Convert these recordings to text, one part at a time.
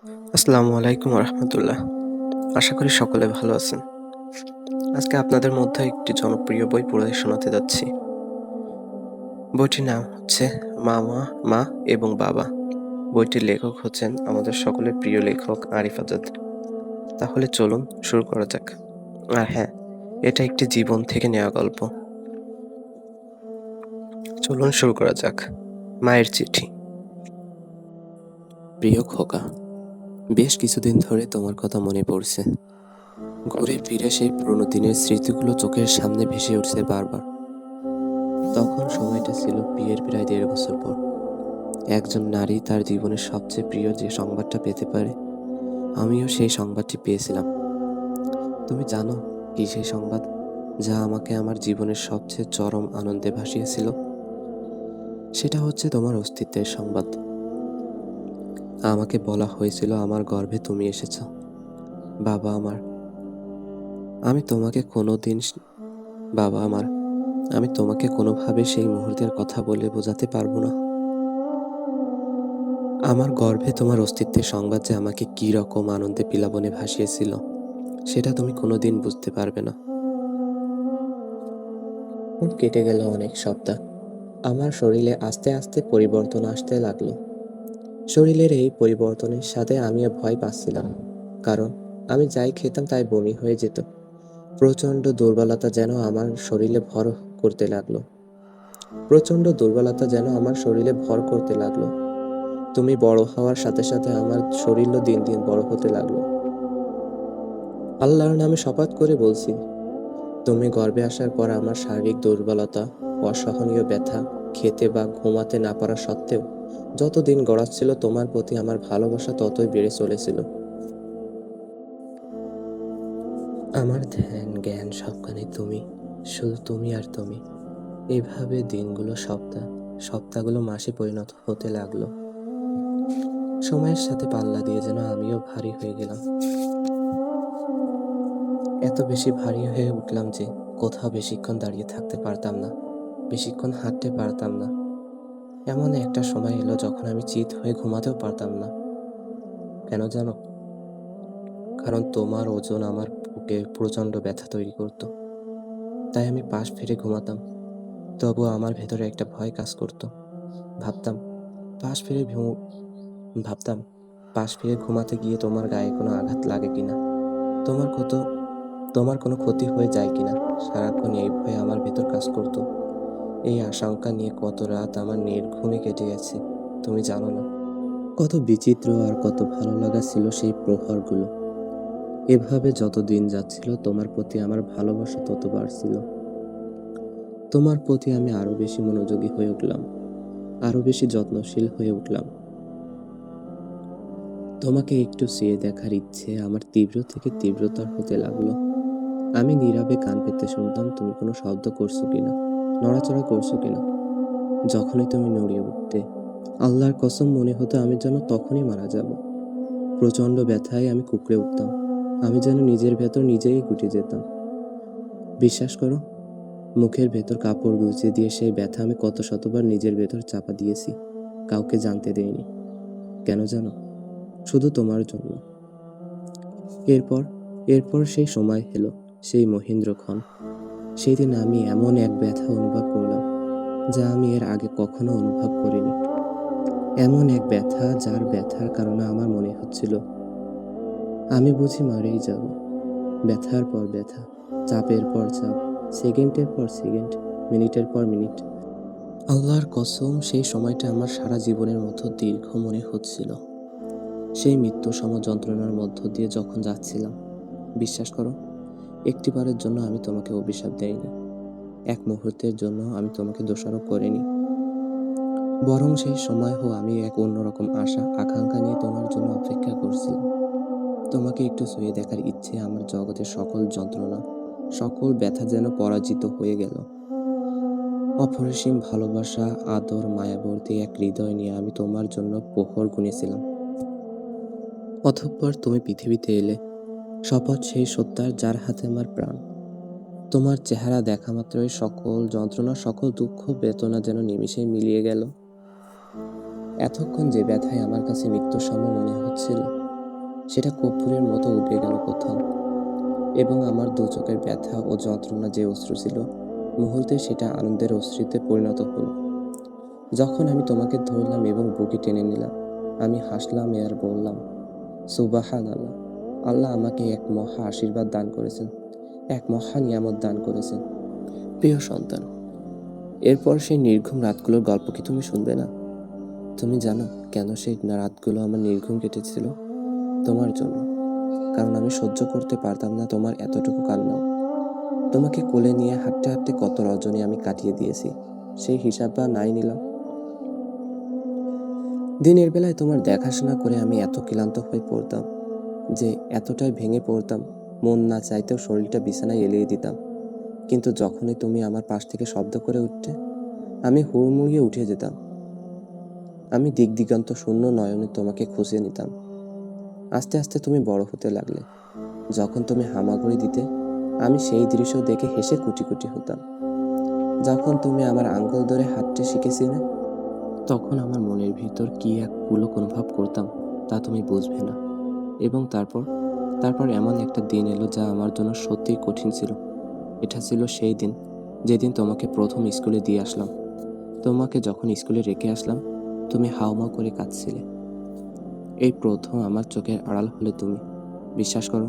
আসসালামু আলাইকুম রহমতুল্লাহ। আশা করি সকলে ভালো আছেন। আজকে আপনাদের মধ্যে একটি জনপ্রিয় বই পড়ে শোনাতে যাচ্ছি। বইটির নাম হচ্ছে মামা, মা এবং বাবা। বইটির লেখক হচ্ছেন আমাদের সকলের প্রিয় লেখক আরিফ আজাদ। তাহলে চলুন শুরু করা যাক। আর হ্যাঁ, এটা একটি জীবন থেকে নেওয়া গল্প। চলুন শুরু করা যাক। মায়ের চিঠি। প্রিয় খোকা, বেশ কিছুদিন ধরে তোমার কথা মনে পড়ছে। ঘুরে ফিরে সেই পুরোনো দিনের স্মৃতিগুলো চোখের সামনে ভেসে উঠছে বারবার। তখন সময়টা ছিল বিয়ের প্রায় ১.৫ বছর পর। একজন নারী তার জীবনের সবচেয়ে প্রিয় যে সংবাদটা পেতে পারে, আমিও সেই সংবাদটি পেয়েছিলাম। তুমি জানো কি সেই সংবাদ, যা আমাকে আমার জীবনের সবচেয়ে চরম আনন্দে ভাসিয়েছিল? সেটা হচ্ছে তোমার অস্তিত্বের সংবাদ। আমাকে বলা হয়েছিল আমার গর্ভে তুমি এসেছ। বাবা আমার, আমি তোমাকে কোনোদিন বাবা আমার, আমি তোমাকে কোনোভাবে সেই মুহূর্তের কথা বলে বোঝাতে পারবো না। আমার গর্ভে তোমার অস্তিত্বের সংবাদ যে আমাকে কি রকম আনন্দে প্লাবনে ভাসিয়েছিল, সেটা তুমি কোনোদিন বুঝতে পারবে না। কেটে গেল অনেক সপ্তাহ। আমার শরীরে আস্তে আস্তে পরিবর্তন আসতে লাগলো। শরীরের এই পরিবর্তনের সাথে আমিও ভয় পাচ্ছিলাম, কারণ আমি যাই খেতাম তাই বমি হয়ে যেত। প্রচণ্ড দুর্বলতা যেন আমার শরীরে ভর করতে লাগলো। প্রচণ্ড দুর্বলতা যেন আমার শরীরে ভর করতে লাগলো। তুমি বড় হওয়ার সাথে সাথে আমার শরীরও দিন দিন বড় হতে লাগলো। আল্লাহর নামে শপথ করে বলছি, তুমি গর্ভে আসার পর আমার শারীরিক দুর্বলতা, অসহনীয় ব্যথা, খেতে বা ঘুমাতে না পারা সত্ত্বেও যত দিন গড়াচ্ছিল তোমার প্রতি আমার ভালোবাসা ততই বেড়ে চলেছিল। আমার ধ্যান জ্ঞান সবখানে তুমি, শুধু তুমি আর তুমি। এইভাবে দিনগুলো সপ্তাহগুলো মাসে পরিণত হতে লাগলো। সময়ের সাথে পাল্লা দিয়ে যেন আমিও ভারী হয়ে গেলাম। এত বেশি ভারী হয়ে উঠলাম যে কোথাও বেশিক্ষণ দাঁড়িয়ে থাকতে পারতাম না, বেশিক্ষণ হাঁটতে পারতাম না। এমন একটা সময় এলো যখন আমি চিত হয়ে ঘুমাতেও পারতাম না। কেন জানো? কারণ তোমার ওজন আমার বুকে প্রচণ্ড ব্যথা তৈরি করতো। তাই আমি পাশ ফিরে ঘুমাতাম। তবুও আমার ভেতরে একটা ভয় কাজ করতো। ভাবতাম পাশ ফিরে ঘুম- ভাবতাম পাশ ফিরে ঘুমাতে গিয়ে তোমার গায়ে কোনো আঘাত লাগে কিনা, তোমার কত তোমার কোনো ক্ষতি হয়ে যায় কিনা। সারাক্ষণ এই ভয়ে আমার ভেতর কাজ করতো। এই আশঙ্কা নিয়ে কত রাত আমার নির্ঘুমে কেটে গেছে তুমি জানো না। কত বিচিত্র আর কত ভালো লাগা ছিল সেই প্রহরগুলো। এভাবে যত দিন যাচ্ছিল তোমার প্রতি আমার ভালোবাসা তত বাড়ছিল। তোমার প্রতি আমি আরো বেশি মনোযোগী হয়ে উঠলাম, আরো বেশি যত্নশীল হয়ে উঠলাম। তোমাকে একটু চেয়ে দেখার ইচ্ছে আমার তীব্র থেকে তীব্রতর হতে লাগলো। আমি নীরবে কান পেতে শুনতাম তুমি কোনো শব্দ করছো কিনা, নড়াচড়া করছো কিনা। যখনই তুমি নড়িয়ে উঠতে, আল্লাহর কসম মনে হতো আমি যেন তখনই মারা যাব। প্রচণ্ড ব্যথায় আমি কুঁকড়ে উঠতাম। আমি যেন নিজের ভেতর নিজেই গুটে যেতাম। বিশ্বাস করো, মুখের ভেতর কাপড় গুঁজে দিয়ে সেই ব্যথা আমি কত শতবার নিজের ভেতর চাপা দিয়েছি, কাউকে জানতে দেইনি। কেন জানো? শুধু তোমার জন্য। এরপর এরপর সেই সময় এলো, সেই মহেন্দ্রক্ষণ। সেই দিন আমি এমন এক ব্যথা অনুভব করলাম যা আমি এর আগে কখনো অনুভব করিনি। এমন এক ব্যথা যার ব্যথার কারণে আমার মনে হচ্ছিল আমি বুঝি মারেই যাব। ব্যথার পর ব্যথা, চাপের পর চাপ, সেকেন্ডের পর সেকেন্ড, মিনিটের পর মিনিট। আল্লাহর কসম সেই সময়টা আমার সারা জীবনের মতো দীর্ঘ মনে হচ্ছিল। সেই মৃত্যু সম যন্ত্রণার মধ্য দিয়ে যখন যাচ্ছিলাম, বিশ্বাস করো, একটিবারের জন্য আমি তোমাকে অভিশাপ দেইনি। এক মুহূর্তের জন্য আমি তোমাকে দোষারোপ করিনি। বরং সেই সময়ও আমি এক অন্যরকম আশা আকাঙ্ক্ষা নিয়ে তোমার জন্য অপেক্ষা করছিলাম। তোমাকে একটু ছুঁয়ে দেখার ইচ্ছে আমার জগতের সকল যন্ত্রণা, সকল ব্যথা যেন পরাজিত হয়ে গেল। অপরিসীম ভালোবাসা, আদর, মায়াবর্তী এক হৃদয় নিয়ে আমি তোমার জন্য প্রহর গুনেছিলাম। অতঃপর তুমি পৃথিবীতে এলে, শপথ সেই সত্তার যার হাতে আমার প্রাণ। তোমার চেহারা দেখা মাত্রই সকল যন্ত্রণা, সকল দুঃখ বেদনা যেন নিমিষেই মিলিয়ে গেল। এতক্ষণ যে ব্যথায় আমার কাছে মৃত্যুসম মনে হচ্ছিল, সেটা কর্পূরের মতো উবে গেল কোথাও, এবং আমার দু চোখের ব্যথা ও যন্ত্রণা যে অশ্রু ছিল, মুহূর্তে সেটা আনন্দের অশ্রুতে পরিণত হলো। যখন আমি তোমাকে ধরলাম এবং বুকে টেনে নিলাম, আমি হাসলাম আর বললাম, সুবাহান আল্লাহ, আল্লাহ আমাকে এক মহা আশীর্বাদ দান করেছেন, এক মহা নিয়ামত দান করেছেন। প্রিয় সন্তান, এরপর সেই নির্ঘুম রাতগুলোর গল্প কি তুমি শুনবে না? তুমি জানো কেন সেই রাতগুলো আমার নির্ঘুম কেটেছিল? তোমার জন্য। কারণ আমি সহ্য করতে পারতাম না তোমার এতটুকু কান্নাও। তোমাকে কোলে নিয়ে হাঁটতে হাঁটতে কত রজনী আমি কাটিয়ে দিয়েছি, সেই হিসাব বা নাই নিলাম। দিনের বেলায় তোমার দেখাশোনা করে আমি এত ক্লান্ত হয়ে পড়তাম যে এতটাই ভেঙে পড়তাম, মন না চাইতেও শরীরটা বিছানায় এলিয়ে দিতাম। কিন্তু যখনই তুমি আমার পাশ থেকে শব্দ করে উঠতে, আমি হুড়মুড়িয়ে উঠে যেতাম। আমি দিক দিগন্ত শূন্য নয়নে তোমাকে খুঁজে নিতাম। আস্তে আস্তে তুমি বড় হতে লাগলে। যখন তুমি হামাগুড়ি দিতে, আমি সেই দৃশ্য দেখে হেসে কুটি কুটি হতাম। যখন তুমি আমার আঙ্গুল ধরে হাঁটতে শিখেছিলে, তখন আমার মনের ভিতর কি এক পুলক অনুভব করতাম, তা তুমি বুঝবে না। এবং তারপর এমন একটা দিন এলো যা আমার জন্য সত্যিই কঠিন ছিল। এটা ছিল সেই দিন যেদিন তোমাকে প্রথম স্কুলে দিয়ে আসলাম। তোমাকে যখন স্কুলে রেখে আসলাম, তুমি হাউমাউ করে কাঁদছিলে। এই প্রথম আমার চোখের আড়াল হলে তুমি। বিশ্বাস করো,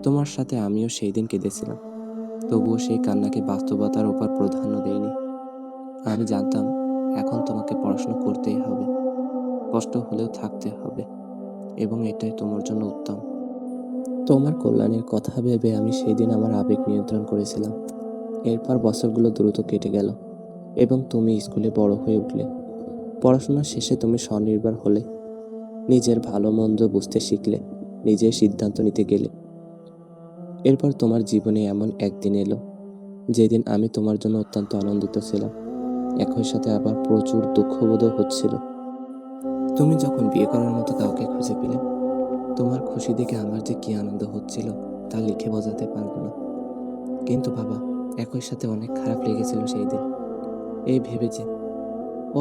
তোমার সাথে আমিও সেই দিন কেঁদেছিলাম। তবুও সেই কান্নাকে বাস্তবতার উপর প্রাধান্য দেইনি। আমি জানতাম এখন তোমাকে পড়াশোনা করতেই হবে, কষ্ট হলেও থাকতে হবে, এবং এটাই তোমার জন্য উত্তম। তোমার কল্যাণের কথা ভেবে আমি সেই দিন আমার আবেগ নিয়ন্ত্রণ করেছিলাম। এরপর বছরগুলো দ্রুত কেটে গেল এবং তুমি স্কুলে বড় হয়ে উঠলে। পড়াশোনা শেষে তুমি স্বনির্ভর হলে, নিজের ভালো মন্দ বুঝতে শিখলে, নিজের সিদ্ধান্ত নিতে গেলে। এরপর তোমার জীবনে এমন একদিন এলো যেদিন আমি তোমার জন্য অত্যন্ত আনন্দিত ছিলাম, একই সাথে আবার প্রচুর দুঃখবোধও হচ্ছিল। তুমি যখন বিয়ে করার মতো কাউকে খুঁজে পেলে, তোমার খুশি দেখে আমার যে কি আনন্দ হচ্ছিল তা লিখে বোঝাতে পারবো না। কিন্তু বাবা, একই সাথে অনেক খারাপ লেগেছিল সেই দিন, এই ভেবে যে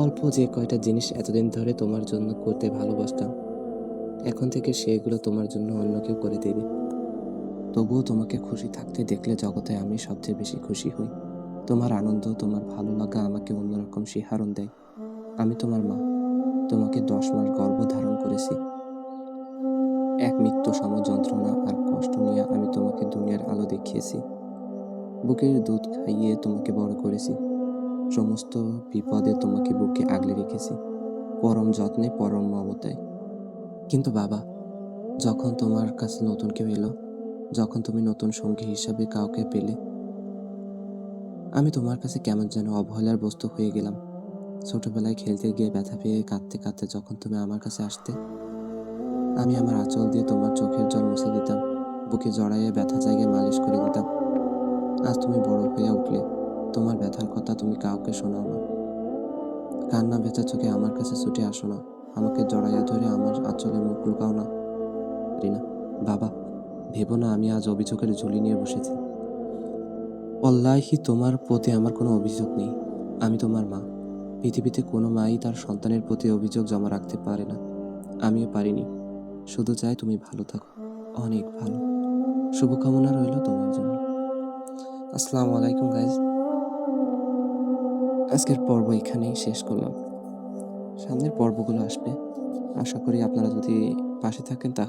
অল্প যে কয়টা জিনিস এতদিন ধরে তোমার জন্য করতে ভালোবাসতাম, এখন থেকে সেগুলো তোমার জন্য অন্য কেউ করে দেবে। তবুও তোমাকে খুশি থাকতে দেখলে জগতে আমি সবচেয়ে বেশি খুশি হই। তোমার আনন্দ, তোমার ভালো লাগা আমাকে অন্যরকম শিহারণ দেয়। আমি তোমার মা, তোমাকে 10 মাস গর্ভ ধারণ করেছি। এক মৃত্যু সম যন্ত্রণা আর কষ্ট নিয়ে আমি তোমাকে দুনিয়ার আলো দেখিয়েছি। বুকের দুধ খাইয়ে তোমাকে বড় করেছি। সমস্ত বিপদে তোমাকে বুকে আগলে রেখেছি, পরম যত্নে, পরম মমতায়। কিন্তু বাবা, যখন তোমার কাছে নতুন কেউ এলো, যখন তুমি নতুন সঙ্গী হিসাবে কাউকে পেলে, আমি তোমার কাছে কেমন যেন অবহেলার বস্তু হয়ে গেলাম। ছোটবেলায় খেলতে গিয়ে ব্যথা পেয়ে কাঁদতে কাঁদতে যখন তুমি আমার কাছে আসতে, আমি আমার আঁচল দিয়ে তোমার চোখের জল মুছে দিতাম, বুকে জড়াইয়ে ব্যথা জায়গায় মালিশ করে দিতাম। আজ তুমি বড় হয়ে উঠলে, তোমার ব্যথার কথা তুমি কাউকে শোনাও না। কান্না ভেজা চোখে আমার কাছে ছুটে আসো না, আমাকে জড়াইয়া ধরে আমার আঁচলে মুখ লুকাও না। রিনা, বাবা, ভেবো না আমি আজ অভিযোগের ঝুলি নিয়ে বসেছি। অল্লাহি তোমার প্রতি আমার কোনো অভিযোগ নেই। আমি তোমার মা। পৃথিবীতে কোনো মাই তার সন্তানের প্রতি অভিযোগ জমা রাখতে পারে না, আমিও পারিনি। শুধু চাই তুমি ভালো থাকো, অনেক ভালো। শুভকামনা রইল তোমার জন্য। আসসালামু আলাইকুম গাইজ। আজকের পর্ব এখানেই শেষ করলাম। সামনের পর্বগুলো আসবে, আশা করি আপনারা যদি পাশে থাকেন তা